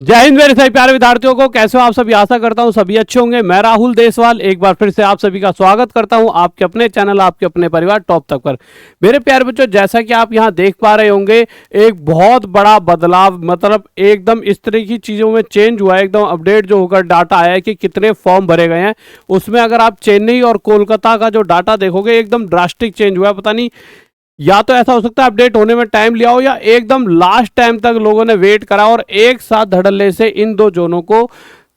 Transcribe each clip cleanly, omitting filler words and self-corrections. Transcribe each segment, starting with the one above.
जय हिंद मेरे सभी प्यारे विद्यार्थियों को, कैसे हो आप सभी। आशा करता हूं सभी अच्छे होंगे। मैं राहुल देसवाल एक बार फिर से आप सभी का स्वागत करता हूं आपके अपने चैनल, आपके अपने परिवार टॉप तक पर। मेरे प्यारे बच्चों, जैसा कि आप यहां देख पा रहे होंगे, एक बहुत बड़ा बदलाव, मतलब एकदम इस तरह की चीज़ों में चेंज हुआ है। एकदम अपडेट जो होकर डाटा आया है कि कितने फॉर्म भरे गए हैं। उसमें अगर आप चेन्नई और कोलकाता का जो डाटा देखोगे, एकदम ड्रास्टिक चेंज हुआ है। पता नहीं, या तो ऐसा हो सकता है अपडेट होने में टाइम लिया हो, या एकदम लास्ट टाइम तक लोगों ने वेट करा और एक साथ धड़ल्ले से इन दो जोनों को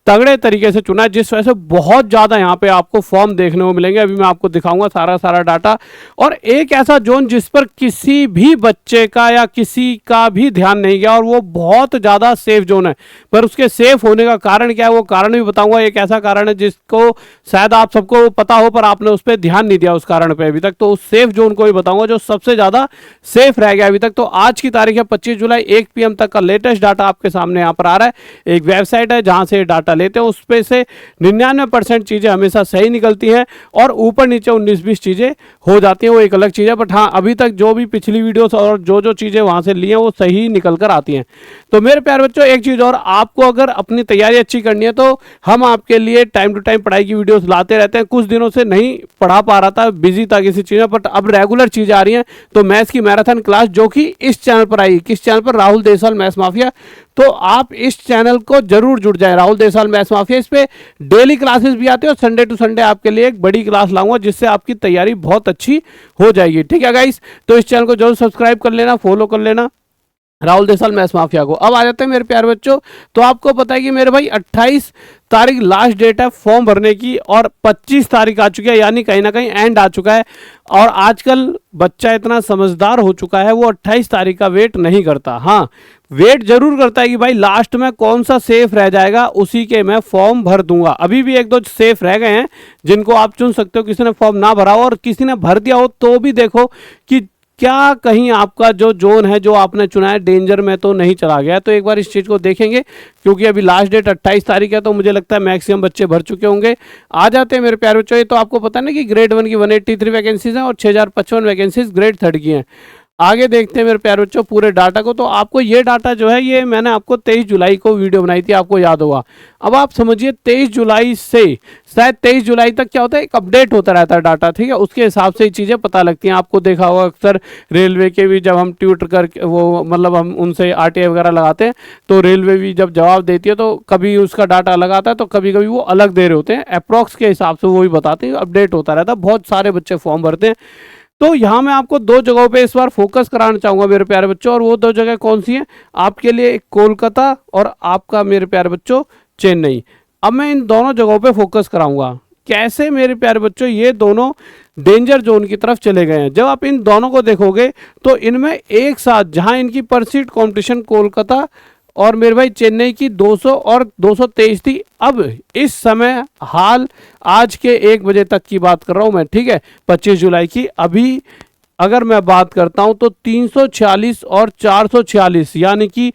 तगड़े तरीके से चुना है, जिस वजह से बहुत ज़्यादा यहाँ पे आपको फॉर्म देखने को मिलेंगे। अभी मैं आपको दिखाऊंगा सारा डाटा। और एक ऐसा जोन जिस पर किसी भी बच्चे का या किसी का भी ध्यान नहीं गया, और वो बहुत ज़्यादा सेफ जोन है। पर उसके सेफ होने का कारण क्या है, वो कारण भी बताऊंगा। एक ऐसा कारण है जिसको शायद आप सबको पता हो, पर आपने उस पर ध्यान नहीं दिया उस कारण पर अभी तक। तो उस सेफ जोन को भी बताऊंगा जो सबसे ज़्यादा सेफ रह गया अभी तक। तो आज की तारीख है 25 जुलाई, 1 PM तक का लेटेस्ट डाटा आपके सामने यहाँ पर आ रहा है। एक वेबसाइट है जहाँ से डाटा लेते हैं, उस पे से 99% चीज़ें हमेशा सही निकलती हैं, और ऊपर नीचे 19-20 चीज़ें हो जाती हैं, वो एक अलग चीज़ है। बट हाँ, अभी तक जो भी पिछली वीडियोस और जो चीज़ें वहाँ से ली हैं वो सही निकल कर आती हैं। तो मेरे प्यारे बच्चों, एक चीज़ और, आपको अगर अपनी तैयारी अच्छी करनी है तो हम आपके लिए टाइम टू टाइम पढ़ाई की वीडियोस लाते रहते हैं। कुछ दिनों से नहीं पढ़ा पा रहा था, बिजी था किसी चीज़ में, बट अब रेगुलर चीज़ें आ रही हैं। तो मैथ्स की मैराथन क्लास जो कि इस चैनल पर आई, किस चैनल पर, राहुल देसवाल मैथ्स माफिया। तो आप इस चैनल को जरूर जुड़ जाए, राहुल देसवाल मैथ्स माफिया। इस पे डेली क्लासेस भी आती है, और संडे टू संडे आपके लिए एक बड़ी क्लास लाऊंगा, जिससे आपकी तैयारी बहुत अच्छी हो जाएगी। ठीक है गाइस, तो इस चैनल को जरूर सब्सक्राइब कर लेना, फॉलो कर लेना राहुल देसवाल मैथ्स माफिया को। अब आ जाते हैं मेरे प्यारे बच्चों। तो आपको पता है कि मेरे भाई 28 तारीख लास्ट डेट है फॉर्म भरने की, और 25 तारीख आ चुकी है, यानी कहीं ना कहीं एंड आ चुका है। और आजकल बच्चा इतना समझदार हो चुका है, वो 28 तारीख का वेट नहीं करता। हाँ, वेट जरूर करता है कि भाई लास्ट में कौन सा सेफ रह जाएगा, उसी के मैं फॉर्म भर दूंगा। अभी भी एक दो सेफ रह गए हैं जिनको आप चुन सकते हो। किसी ने फॉर्म ना भरा हो और किसी ने भर दिया हो, तो भी देखो कि क्या कहीं आपका जो जोन है जो आपने चुना है डेंजर में तो नहीं चला गया। तो एक बार इस चीज़ को देखेंगे, क्योंकि अभी लास्ट डेट 28 तारीख है, तो मुझे लगता है मैक्सिमम बच्चे भर चुके होंगे। आ जाते हैं मेरे प्यारे बच्चों। ये तो आपको पता है ना कि ग्रेड 1 की 183 वैकेंसीज हैं, और 6055 वैकेंसीज ग्रेड 3 की हैं। आगे देखते हैं मेरे प्यारे बच्चों पूरे डाटा को। तो आपको ये डाटा जो है, ये मैंने आपको 23 जुलाई को वीडियो बनाई थी, आपको याद होगा। अब आप समझिए 23 जुलाई से शायद 23 जुलाई तक क्या होता है, एक अपडेट होता रहता है डाटा। ठीक है, उसके हिसाब से ही चीज़ें पता लगती हैं। आपको देखा होगा अक्सर रेलवे के भी, जब हम ट्यूटर कर वो मतलब हम उनसे RTI वगैरह लगाते हैं, तो रेलवे भी जब जवाब देती है तो कभी उसका डाटा अलग आता है, तो कभी कभी वो अलग दे रहे होते हैं। अप्रॉक्स के हिसाब से वो भी बताते हैं, अपडेट होता रहता है। बहुत सारे बच्चे फॉर्म भरते हैं। तो यहाँ मैं आपको दो जगहों पे इस बार फोकस कराना चाहूँगा मेरे प्यारे बच्चों, और वो दो जगह कौन सी हैं आपके लिए, एक कोलकाता और आपका मेरे प्यारे बच्चों चेन्नई। अब मैं इन दोनों जगहों पे फोकस कराऊंगा। कैसे मेरे प्यारे बच्चों, ये दोनों डेंजर जोन की तरफ चले गए हैं। जब आप इन दोनों को देखोगे तो इनमें एक साथ, जहां इनकी पर सीट कॉम्पिटिशन कोलकाता और मेरे भाई चेन्नई की 200 और 223 थी, अब इस समय हाल आज के 1 बजे तक की बात कर रहा हूं मैं, ठीक है, 25 जुलाई की। अभी अगर मैं बात करता हूं तो 346 और 446, यानी कि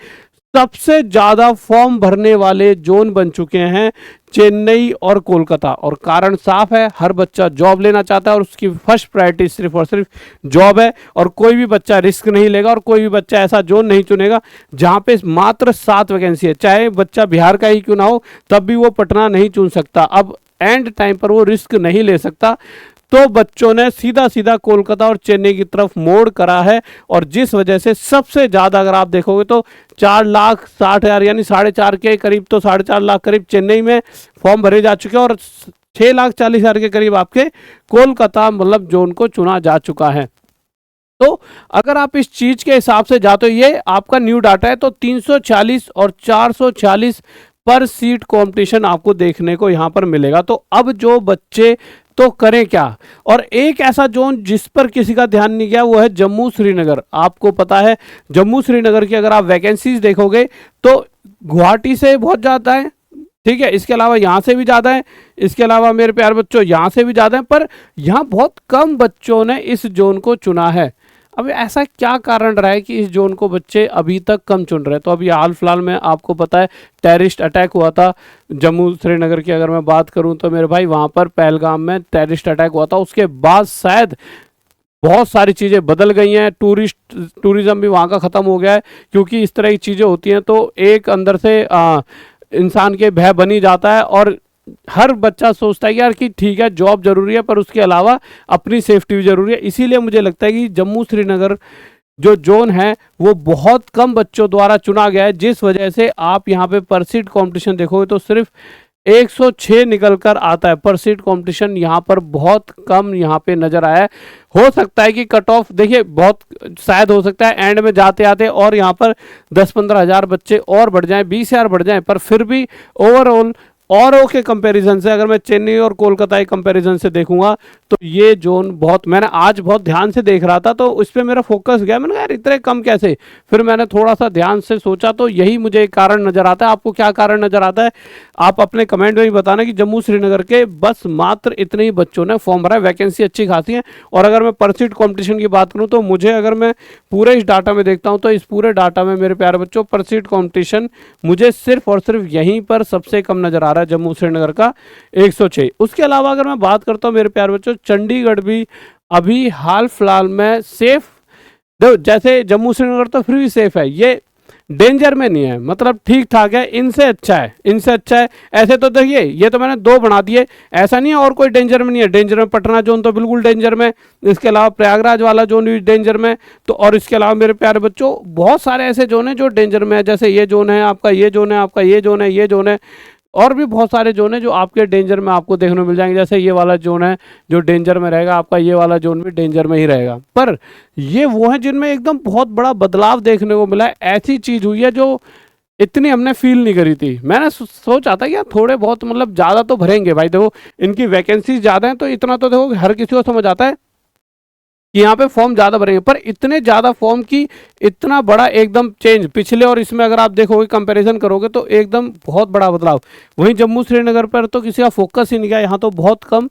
सबसे ज्यादा फॉर्म भरने वाले जोन बन चुके हैं चेन्नई और कोलकाता। और कारण साफ है, हर बच्चा जॉब लेना चाहता है, और उसकी फर्स्ट प्रायोरिटी सिर्फ और सिर्फ जॉब है। और कोई भी बच्चा रिस्क नहीं लेगा, और कोई भी बच्चा ऐसा जोन नहीं चुनेगा जहां पे मात्र 7 वैकेंसी है। चाहे बच्चा बिहार का ही क्यों ना हो, तब भी वो पटना नहीं चुन सकता। अब एंड टाइम पर वो रिस्क नहीं ले सकता, तो बच्चों ने सीधा सीधा कोलकाता और चेन्नई की तरफ मोड़ करा है। और जिस वजह से सबसे ज़्यादा अगर आप देखोगे तो 4,60,000 यानी 4.5 के करीब, तो 4.5 लाख करीब चेन्नई में फॉर्म भरे जा चुके हैं, और 6,40,000 के करीब आपके कोलकाता मतलब जोन को चुना जा चुका है। तो अगर आप इस चीज़ के हिसाब से जाते हो, ये आपका न्यू डाटा है, तो 340 और 440 पर सीट कंपटीशन आपको देखने को यहाँ पर मिलेगा। तो अब जो बच्चे तो करें क्या। और एक ऐसा जोन जिस पर किसी का ध्यान नहीं गया, वो है जम्मू श्रीनगर। आपको पता है जम्मू श्रीनगर की अगर आप वैकेंसीज देखोगे तो गुवाहाटी से बहुत ज़्यादा है, ठीक है, इसके अलावा यहाँ से भी ज़्यादा है, इसके अलावा मेरे प्यारे बच्चों यहाँ से भी ज़्यादा है, पर यहाँ बहुत कम बच्चों ने इस जोन को चुना है। अब ऐसा क्या कारण रहा है कि इस जोन को बच्चे अभी तक कम चुन रहे हैं। तो अभी हाल फिलहाल में आपको पता है टेररिस्ट अटैक हुआ था जम्मू श्रीनगर की। अगर मैं बात करूं तो मेरे भाई वहां पर पहलगाम में टेररिस्ट अटैक हुआ था, उसके बाद शायद बहुत सारी चीज़ें बदल गई हैं, टूरिज्म भी वहाँ का ख़त्म हो गया है, क्योंकि इस तरह की चीज़ें होती हैं तो एक अंदर से इंसान के भय बनी जाता है, और हर बच्चा सोचता है कि यार कि ठीक है जॉब जरूरी है पर उसके अलावा अपनी सेफ्टी भी जरूरी है। इसीलिए मुझे लगता है कि जम्मू श्रीनगर जो जोन है वो बहुत कम बच्चों द्वारा चुना गया है, जिस वजह से आप यहाँ पे पर सीट कंपटीशन देखोगे तो सिर्फ 106 निकल कर आता है। पर सीट कंपटीशन यहाँ पर बहुत कम यहाँ पे नजर आया है। हो सकता है कि कट ऑफ देखिए बहुत शायद हो सकता है एंड में जाते आते और यहाँ पर 10-15 हज़ार बच्चे और बढ़ जाएं, 20 हज़ार बढ़ जाएं, पर फिर भी ओवरऑल औरों के कंपैरिजन से, अगर मैं चेन्नई और कोलकाता के कंपैरिजन से देखूंगा तो ये जोन बहुत, मैंने आज बहुत ध्यान से देख रहा था तो उस पर मेरा फोकस गया, मैंने कहा यार इतने कम कैसे। फिर मैंने थोड़ा सा ध्यान से सोचा तो यही मुझे एक कारण नजर आता है। आपको क्या कारण नजर आता है आप अपने कमेंट में ही बताना कि जम्मू श्रीनगर के बस मात्र इतने ही बच्चों ने फॉर्म भरा है, वैकेंसी अच्छी खासी है। और अगर मैं पर सीट कॉम्पिटिशन की बात करूँ तो मुझे, अगर मैं पूरे इस डाटा में देखता हूँ तो इस पूरे डाटा में मेरे प्यारे बच्चों पर सीट कॉम्पिटिशन मुझे सिर्फ और सिर्फ यहीं पर सबसे कम नजर आ रहा है, जम्मू श्रीनगर का 106। उसके अलावा अगर मैं बात करता हूँ मेरे प्यारे बच्चों, चंडीगढ़ भी अभी हाल फिलहाल में सेफ, जैसे जम्मू श्रीनगर तो फिर भी सेफ है, ये डेंजर में नहीं है, मतलब ठीक ठाक है, इनसे अच्छा है, इनसे अच्छा है। ऐसे तो देखिए ये तो मैंने 2 बना दिए, ऐसा नहीं है और कोई डेंजर में नहीं है। डेंजर में पटना जोन तो बिल्कुल डेंजर में, इसके अलावा प्रयागराज वाला जोन भी डेंजर में, तो और इसके अलावा मेरे प्यारे बच्चों बहुत सारे ऐसे जोन है जो डेंजर में है, जैसे ये जोन है आपका, ये जोन है आपका, ये जोन है, ये जोन है, और भी बहुत सारे जोन है जो आपके डेंजर में आपको देखने को मिल जाएंगे। जैसे ये वाला जोन है जो डेंजर में रहेगा आपका, ये वाला जोन भी डेंजर में ही रहेगा। पर ये वो है जिनमें एकदम बहुत बड़ा बदलाव देखने को मिला है। ऐसी चीज़ हुई है जो इतनी हमने फील नहीं करी थी। मैंने सोचा था कि यार थोड़े बहुत मतलब ज़्यादा तो भरेंगे भाई, देखो इनकी वैकेंसी ज़्यादा है तो इतना तो देखो हर किसी को समझ आता है कि यहाँ पे फॉर्म ज़्यादा भरेंगे, पर इतने ज़्यादा फॉर्म की इतना बड़ा एकदम चेंज पिछले और इसमें अगर आप देखोगे कंपैरिजन करोगे तो एकदम बहुत बड़ा बदलाव। वहीं जम्मू श्रीनगर पर तो किसी का फोकस ही नहीं गया, यहाँ तो बहुत कम।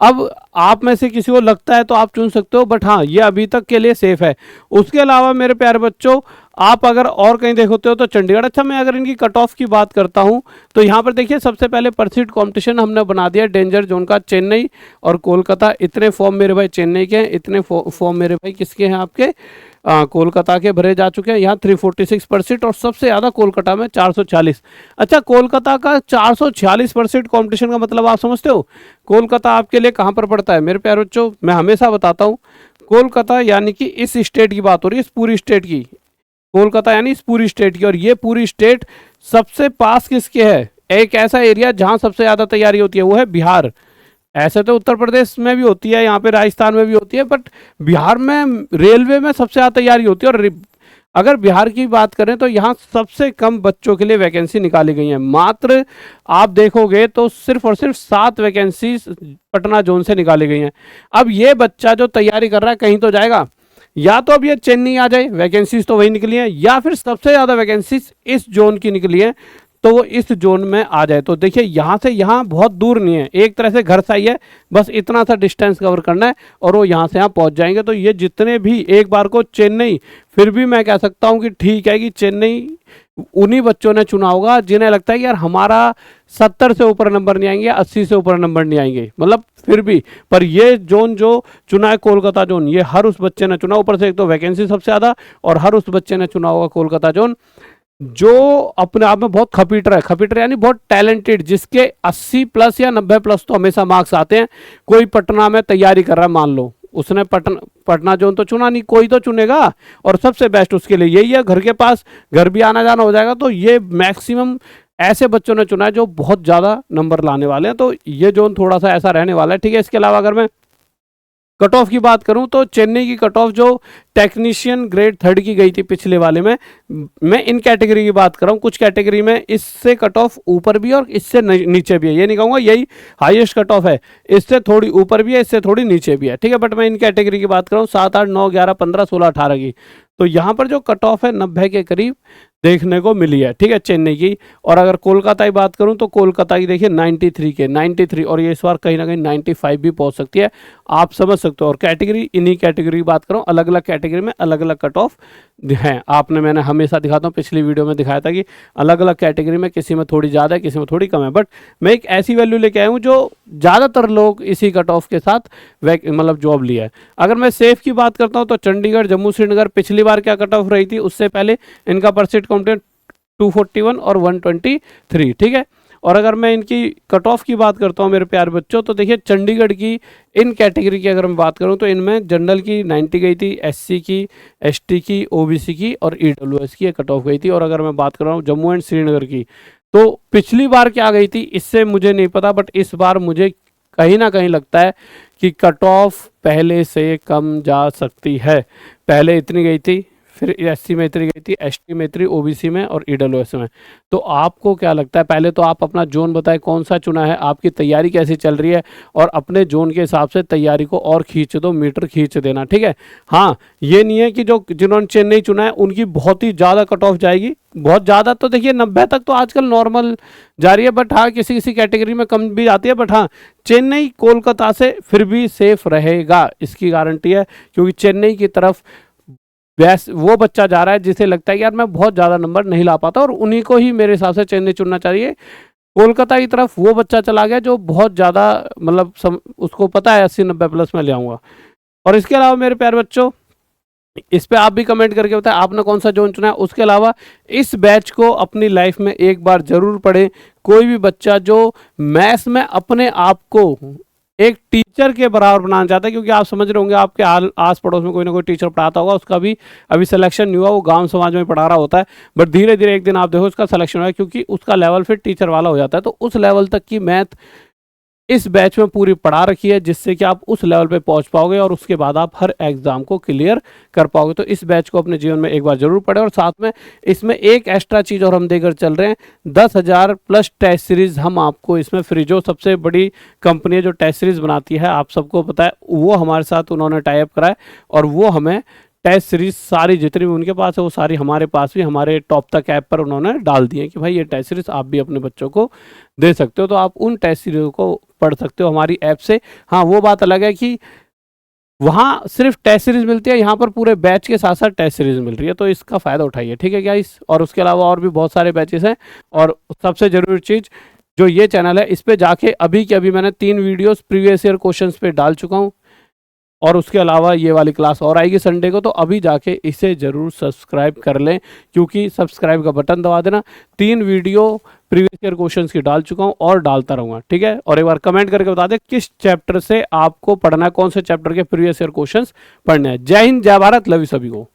अब आप में से किसी को लगता है तो आप चुन सकते हो, बट हाँ ये अभी तक के लिए सेफ है। उसके अलावा मेरे प्यारे बच्चों आप अगर और कहीं देखते हो तो चंडीगढ़। अच्छा मैं अगर इनकी कट ऑफ की बात करता हूँ तो यहाँ पर देखिए सबसे पहले पर सीट कॉम्पिटिशन हमने बना दिया डेंजर जोन का, चेन्नई और कोलकाता। इतने फॉर्म मेरे भाई चेन्नई के हैं, इतने फॉर्म मेरे भाई किसके हैं आपके कोलकाता के भरे जा चुके हैं। यहाँ 346% और सबसे ज़्यादा कोलकाता में 440। अच्छा कोलकाता का 446% कॉम्पिटिशन का मतलब आप समझते हो कोलकाता आपके लिए कहाँ पर पड़ता है मेरे प्यारे बच्चों? मैं हमेशा बताता हूँ कोलकाता यानी कि इस स्टेट की बात हो रही है, इस पूरी स्टेट की, कोलकाता यानी इस पूरी स्टेट की। और ये पूरी स्टेट सबसे पास किसके है? एक ऐसा एरिया जहाँ सबसे ज़्यादा तैयारी होती है वो है बिहार। ऐसे तो उत्तर प्रदेश में भी होती है, यहाँ पे राजस्थान में भी होती है, बट बिहार में रेलवे में सबसे ज़्यादा तैयारी होती है। और अगर बिहार की बात करें तो यहाँ सबसे कम बच्चों के लिए वैकेंसी निकाली गई है। मात्र आप देखोगे तो सिर्फ और सिर्फ 7 वैकेंसी पटना जोन से निकाली गई हैं। अब ये बच्चा जो तैयारी कर रहा है कहीं तो जाएगा, या तो अब ये चेन्नई आ जाए, वैकेंसीज तो वही निकली हैं, या फिर सबसे ज़्यादा वैकेंसीज इस जोन की निकली हैं तो वो इस जोन में आ जाए। तो देखिए यहाँ से यहाँ बहुत दूर नहीं है, एक तरह से घर सा ही है, बस इतना सा डिस्टेंस कवर करना है और वो यहाँ से यहाँ पहुँच जाएंगे। तो ये जितने भी एक बार को चेन्नई, फिर भी मैं कह सकता हूँ कि ठीक है कि चेन्नई उन्हीं बच्चों ने चुना होगा जिन्हें लगता है कि यार हमारा 70 से ऊपर नंबर नहीं आएंगे, 80 से ऊपर नंबर नहीं आएंगे, मतलब फिर भी। पर ये जोन जो चुना है कोलकाता जोन, ये हर उस बच्चे ने चुना, ऊपर से एक तो वैकेंसी सबसे ज़्यादा, और हर उस बच्चे ने चुना होगा कोलकाता जोन जो अपने आप में बहुत खपीटर है। खपीटर यानी बहुत टैलेंटेड, जिसके 80+ या 90+ तो हमेशा मार्क्स आते हैं। कोई पटना में तैयारी कर रहा है, मान लो उसने पटना जोन तो चुना नहीं, कोई तो चुनेगा, और सबसे बेस्ट उसके लिए यही है, घर के पास, घर भी आना जाना हो जाएगा। तो ये मैक्सिमम ऐसे बच्चों ने चुना है जो बहुत ज़्यादा नंबर लाने वाले हैं। तो ये जोन थोड़ा सा ऐसा रहने वाला है, ठीक है। इसके अलावा अगर मैं कट ऑफ की बात करूं तो चेन्नई की कट ऑफ जो टेक्नीशियन ग्रेड 3 की गई थी पिछले वाले में, मैं इन कैटेगरी की बात कर रहा हूँ। कुछ कैटेगरी में इससे कट ऑफ ऊपर भी और इससे नीचे भी है, ये नहीं कहूँगा यही हाईएस्ट कट ऑफ है, इससे थोड़ी ऊपर भी है, इससे थोड़ी नीचे भी है, ठीक है। बट मैं इन कैटेगरी की बात कर रहा हूँ 7, 8, 9, 11, 15, 16, 18 की। तो यहाँ पर जो कट ऑफ है 90 के करीब देखने को मिली है, ठीक है, चेन्नई की। और अगर कोलकाता की बात करूं तो कोलकाता की देखिए 93 के 93, और ये इस बार कहीं ना कहीं 95 भी पहुंच सकती है। आप समझ सकते हो। और कैटेगरी, इन्हीं कैटेगरी की बात करूँ, अलग अलग कैटेगरी में अलग अलग कट ऑफ हैं। आपने, मैंने हमेशा दिखाता हूँ, पिछली वीडियो में दिखाया था कि अलग अलग कैटेगरी में किसी में थोड़ी ज़्यादा है, किसी में थोड़ी कम है, बट मैं एक ऐसी वैल्यू लेके आया हूँ जो ज़्यादातर लोग इसी कट ऑफ के साथ मतलब जॉब लिया है। अगर मैं सेफ की बात करता हूँ तो चंडीगढ़, जम्मू, श्रीनगर पिछली बार क्या कट ऑफ रही थी, उससे पहले इनका परसेंट काउंटेड 241 और 123, ठीक है। और अगर मैं इनकी कट ऑफ की बात करता हूँ मेरे प्यारे बच्चों, तो देखिए चंडीगढ़ की इन कैटेगरी की अगर मैं बात करूँ तो इनमें जनरल की 90 गई थी, एससी की, एसटी की, ओबीसी की और ईडब्ल्यूएस की कट ऑफ गई थी। और अगर मैं बात कर रहा हूँ जम्मू एंड श्रीनगर की, तो पिछली बार क्या गई थी इससे मुझे नहीं पता, बट इस बार मुझे कहीं ना कहीं लगता है कि कट ऑफ पहले से कम जा सकती है। पहले इतनी गई थी, फिर एससी में इतनी गई थी, एसटी में इतनी, ओबीसी में और ईडब्ल्यूएस में। तो आपको क्या लगता है, पहले तो आप अपना जोन बताएं कौन सा चुना है, आपकी तैयारी कैसी चल रही है, और अपने जोन के हिसाब से तैयारी को और खींच दो, मीटर खींच देना, ठीक है। हाँ, ये नहीं है कि जिन्होंने चेन्नई चुना है उनकी बहुत ही ज़्यादा कट ऑफ जाएगी, बहुत ज़्यादा तो देखिए 90 तक तो आजकल नॉर्मल जा रही है, बट हाँ किसी किसी कैटेगरी में कम भी जाती है, बट हाँ चेन्नई कोलकाता से फिर भी सेफ रहेगा, इसकी गारंटी है। क्योंकि चेन्नई की तरफ वो बच्चा जा रहा है जिसे लगता है कि यार मैं बहुत ज़्यादा नंबर नहीं ला पाता, और उन्हीं को ही मेरे हिसाब से चेन्नई चुनना चाहिए। कोलकाता की तरफ वो बच्चा चला गया जो बहुत ज़्यादा मतलब उसको पता है 80-90 प्लस में ले आऊँगा। और इसके अलावा मेरे प्यारे बच्चों, इस पे आप भी कमेंट करके बताएं आपने कौन सा जोन चुना है। उसके अलावा इस बैच को अपनी लाइफ में एक बार जरूर पढ़ें। कोई भी बच्चा जो मैथ्स में अपने आप को एक टीचर के बराबर बनाना चाहता है, क्योंकि आप समझ रहे होंगे आपके आस पड़ोस में कोई ना कोई टीचर पढ़ाता होगा, उसका भी अभी सिलेक्शन नहीं हुआ, वो गांव समाज में पढ़ा रहा होता है, बट धीरे धीरे एक दिन आप देखो उसका सिलेक्शन हुआ है, क्योंकि उसका लेवल फिर टीचर वाला हो जाता है। तो उस लेवल तक की मैथ इस बैच में पूरी पढ़ा रखी है, जिससे कि आप उस लेवल पे पहुंच पाओगे और उसके बाद आप हर एग्जाम को क्लियर कर पाओगे। तो इस बैच को अपने जीवन में एक बार जरूर पढ़ें। और साथ में इसमें एक एक्स्ट्रा चीज़ और हम देकर चल रहे हैं, 10,000 प्लस टेस्ट सीरीज हम आपको इसमें फ्री, जो सबसे बड़ी कंपनी है जो टेस्ट सीरीज बनाती है, आप सबको पता है, वो हमारे साथ उन्होंने टाई अप करा है, और वो हमें टेस्ट सीरीज सारी जितनी भी उनके पास है वो सारी हमारे पास भी, हमारे टॉप तक ऐप पर उन्होंने डाल दिए कि भाई ये टेस्ट सीरीज आप भी अपने बच्चों को दे सकते हो। तो आप उन टेस्ट सीरीज को पढ़ सकते हो हमारी ऐप से। हाँ, वो बात अलग है कि वहाँ सिर्फ टेस्ट सीरीज मिलती है, यहाँ पर पूरे बैच के साथ साथ टेस्ट सीरीज मिल रही है, तो इसका फ़ायदा उठाइए, ठीक है गाइस। और उसके अलावा और भी बहुत सारे बैचेस हैं। और सबसे ज़रूरी चीज़, जो ये चैनल है इस पर जाके अभी के अभी मैंने 3 वीडियोज़ प्रीवियस ईयर क्वेश्चन पे डाल चुका हूँ, और उसके अलावा ये वाली क्लास और आएगी संडे को, तो अभी जाके इसे ज़रूर सब्सक्राइब कर लें, क्योंकि सब्सक्राइब का बटन दबा देना। 3 वीडियो प्रीवियस ईयर क्वेश्चंस की डाल चुका हूँ और डालता रहूँगा, ठीक है। और एक बार कमेंट करके बता दें किस चैप्टर से आपको पढ़ना है, कौन से चैप्टर के प्रीवियस ईयर क्वेश्चंस पढ़ने हैं। जय हिंद, जय भारत, लव यू सभी को।